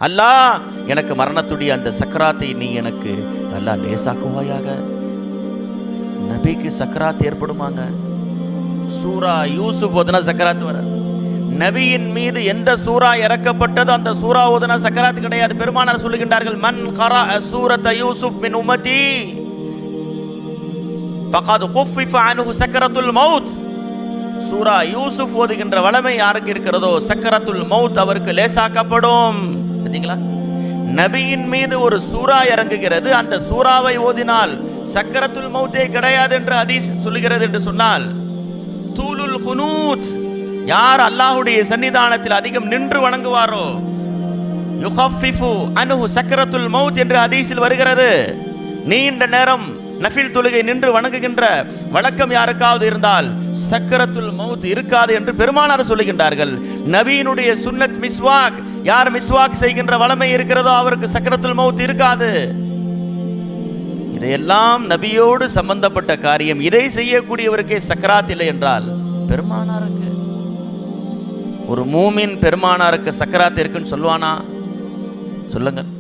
அல்லாஹ் எனக்கு மரணத்துடைய அந்த சக்கராத்தை நீ எனக்கு அல்லாஹ் லேசாக்குவாயாக. நபிக்கு சக்கராத் ஏற்படுமாங்க? சூரா யூசுப் ஓதுனா சக்கராத் வர. நபியின் மீது எந்த சூரா இறக்கப்பட்டதோ அந்த சூரா ஓதுனா சக்கராத் கிடையாது. பெருமானார் சொல்லுகின்றார்கள், மன் கரா சூரத யூசுப் மின் உம்மதி ஃபகத் குஃபிஃப அன்ஹு சக்கரத்துல் மௌத். சூரா யூசுப் ஓதுகின்ற வளமை யாருக்கு இருக்கிறதோ சக்கரத்துல் மௌத் அவருக்கு லேசாக்கப்படும். பார்த்தீங்களா? நபியின் மீது ஒரு சூரா இறங்குகிறது, அந்த சூராவை ஓதினால் சக்கரத்துல் மௌத்தே கிடையாது என்று ஹதீஸ் சொல்லுகிறது என்று சொன்னால், தூலுல் குனூத், யார் அல்லாஹ்வுடைய சன்னிதானத்தில் அதிகம் நின்று வணங்குவாரோ யுகஃபிஃபு அன்ஹு சக்கரத்துல் மௌத் என்று ஹதீஸில் வருகிறது. நீண்ட நேரம் நஃபில் தொழுகை நின்று வணங்குகின்ற வழக்கம் யாருக்காவது இருந்தால் சக்கரத்துல் மௌத் இருக்காது என்று பெருமானார் சொல்லுகின்றார்கள். நபியினுடைய சுன்னத் மிஸ்வாக், யார் மிஸ்வாக் செய்கின்ற வளமை இருக்கிறதோ அவருக்கு சக்கரத்துல் மௌத் இருக்காது. இதையெல்லாம் நபியோடு சம்பந்தப்பட்ட காரியம். இதை செய்யக்கூடியவருக்கே சக்கராத் இல்லை என்றால் பெருமானாருக்கு, ஒரு மூமின் பெருமானாருக்கு சக்கராத் இருக்குன்னு சொல்லுவானா? சொல்லுங்கள்.